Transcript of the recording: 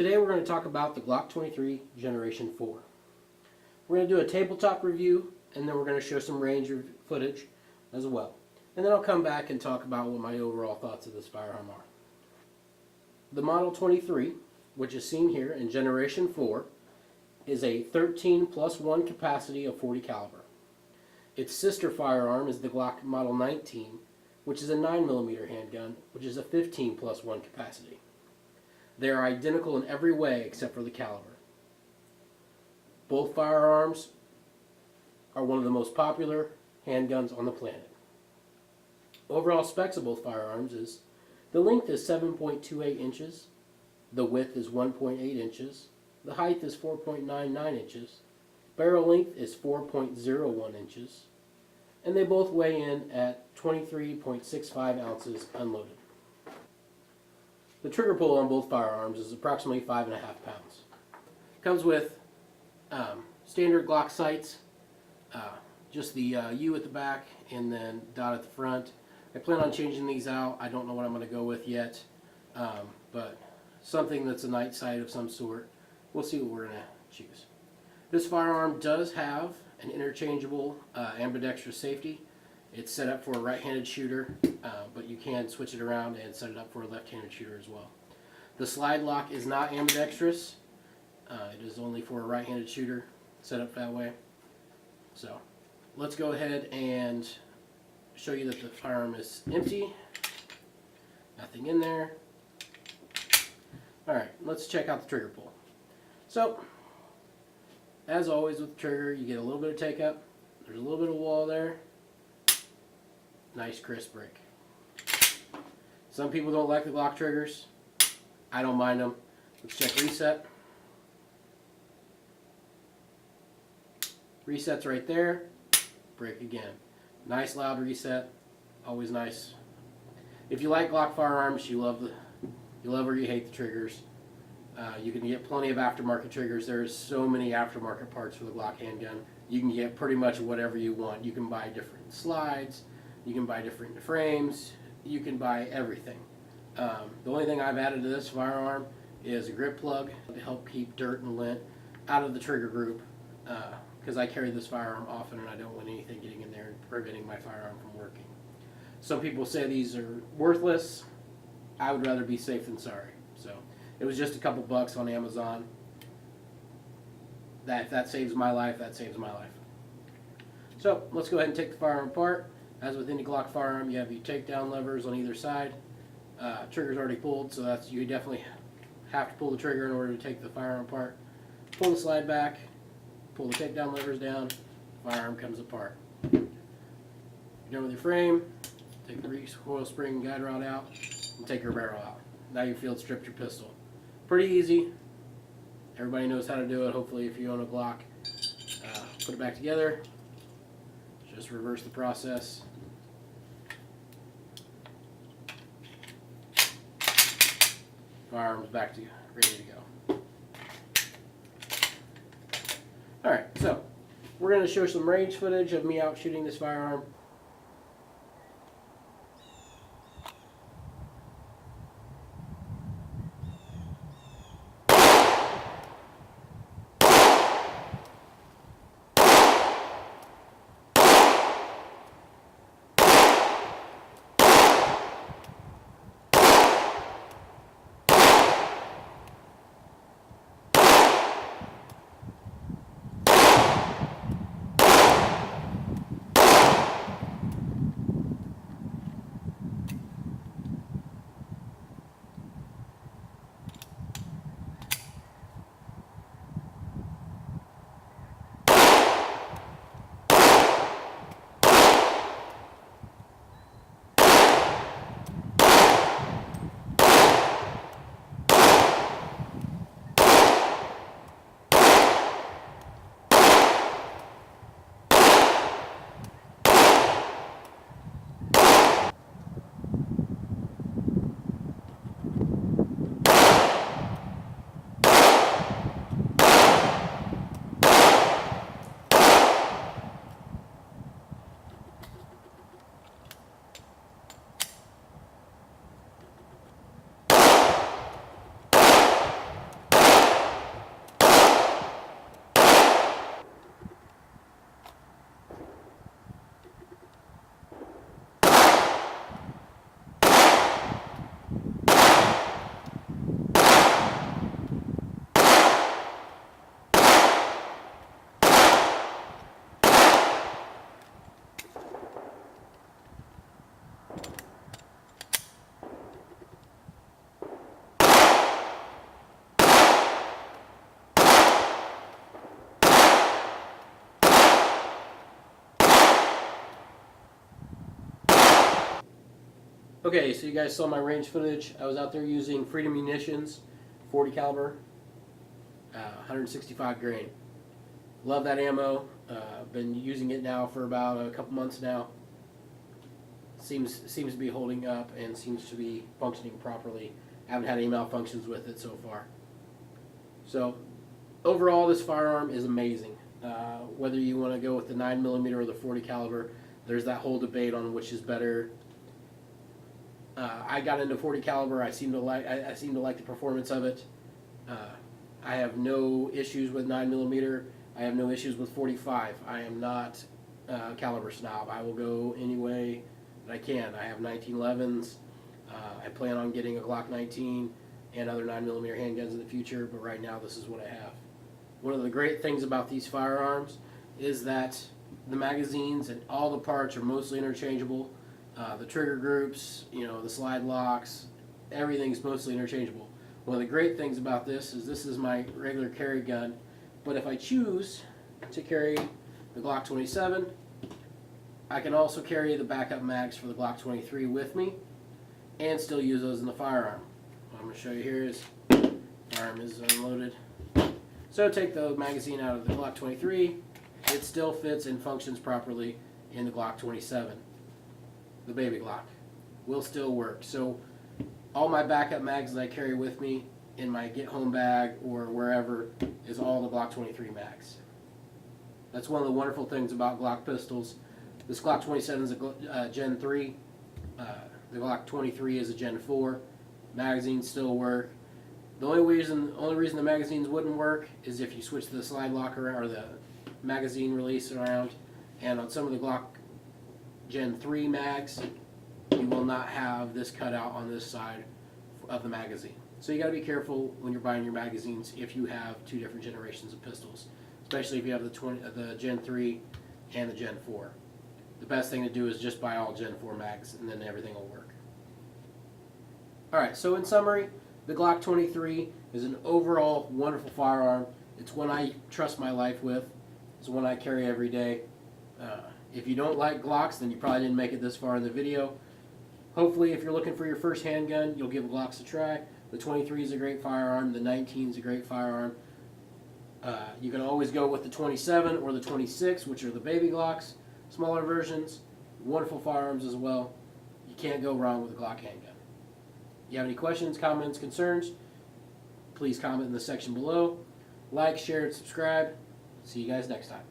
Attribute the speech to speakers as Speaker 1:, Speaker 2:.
Speaker 1: Today we're going to talk about the Glock 23 Generation 4. We're going to do a tabletop review, and then we're going to show some range footage as well. And then I'll come back and talk about what my overall thoughts of this firearm are. The Model 23, which is seen here in Generation 4, is a 13+1 capacity of 40 caliber. Its sister firearm is the Glock Model 19, which is a 9mm handgun, which is a 15+1 capacity. They are identical in every way except for the caliber. Both firearms are one of the most popular handguns on the planet. Overall specs of both firearms is the length is 7.28 inches, the width is 1.8 inches, the height is 4.99 inches, barrel length is 4.01 inches, and they both weigh in at 23.65 ounces unloaded. The trigger pull on both firearms is approximately 5.5 pounds. Comes with standard Glock sights, just the U at the back and then dot at the front. I plan on changing these out. I don't know what I'm going to go with yet, but something that's a night sight of some sort. We'll see what we're going to choose. This firearm does have an interchangeable ambidextrous safety. It's set up for a right-handed shooter, but you can switch it around and set it up for a left-handed shooter as well. The slide lock is not ambidextrous. It is only for a right-handed shooter, set up that way. So let's go ahead and show you that the firearm is empty. Nothing in there. Alright, let's check out the trigger pull. So, as always with the trigger, you get a little bit of take up. There's a little bit of wall there. Nice crisp break. Some people don't like the Glock triggers. I don't mind them. Let's check reset. Reset's right there. Break again. Nice loud reset. Always nice. If you like Glock firearms, you love or you hate the triggers. You can get plenty of aftermarket triggers. There's so many aftermarket parts for the Glock handgun. You can get pretty much whatever you want. You can buy different slides. You can buy different frames. You can buy everything. The only thing I've added to this firearm is a grip plug to help keep dirt and lint out of the trigger group, because I carry this firearm often and I don't want anything getting in there and preventing my firearm from working. Some people say these are worthless. I would rather be safe than sorry. So it was just a couple bucks on Amazon. If that saves my life, that saves my life. So let's go ahead and take the firearm apart. As with any Glock firearm, you have your takedown levers on either side. Trigger's already pulled, so you definitely have to pull the trigger in order to take the firearm apart. Pull the slide back, pull the takedown levers down, firearm comes apart. You're done with your frame, take the recoil spring and guide rod out, and take your barrel out. Now you field stripped your pistol. Pretty easy. Everybody knows how to do it, hopefully, if you own a Glock. Put it back together. Just reverse the process. Firearm's back to ready to go. Alright, so we're going to show some range footage of me out shooting this firearm. Okay, so you guys saw my range footage. I was out there using Freedom Munitions, 40 caliber, 165 grain. Love that ammo. Been using it now for about a couple months now. Seems to be holding up and seems to be functioning properly. Haven't had any malfunctions with it so far. So overall, this firearm is amazing. Whether you want to go with the 9mm or the 40 caliber, there's that whole debate on which is better. I got into 40 caliber. I seem to like the performance of it. I have no issues with 9mm. I have no issues with 45. I am not a caliber snob. I will go any way that I can. I have 1911s. I plan on getting a Glock 19 and other 9mm handguns in the future, but right now this is what I have. One of the great things about these firearms is that the magazines and all the parts are mostly interchangeable. The trigger groups, the slide locks, everything's mostly interchangeable. One of the great things about this is my regular carry gun, but if I choose to carry the Glock 27, I can also carry the backup mags for the Glock 23 with me and still use those in the firearm. What I'm going to show you here is the firearm is unloaded. So take the magazine out of the Glock 23, it still fits and functions properly in the Glock 27. The baby Glock will still work. So all my backup mags that I carry with me in my get home bag or wherever is all the Glock 23 mags. That's one of the wonderful things about Glock pistols. This Glock 27 is a Gen 3. The Glock 23 is a Gen 4. Magazines still work. The only reason the magazines wouldn't work is if you switch the slide locker or the magazine release around. And on some of the Glock Gen 3 mags, you will not have this cutout on this side of the magazine. So you got to be careful when you're buying your magazines if you have two different generations of pistols, especially if you have the Gen 3 and the Gen 4. The best thing to do is just buy all Gen 4 mags and then everything will work. Alright, so in summary, the Glock 23 is an overall wonderful firearm. It's one I trust my life with. It's one I carry every day. If you don't like Glocks, then you probably didn't make it this far in the video. Hopefully, if you're looking for your first handgun, you'll give Glocks a try. The 23 is a great firearm. The 19 is a great firearm. You can always go with the 27 or the 26, which are the baby Glocks, smaller versions. Wonderful firearms as well. You can't go wrong with a Glock handgun. If you have any questions, comments, concerns, please comment in the section below. Like, share, and subscribe. See you guys next time.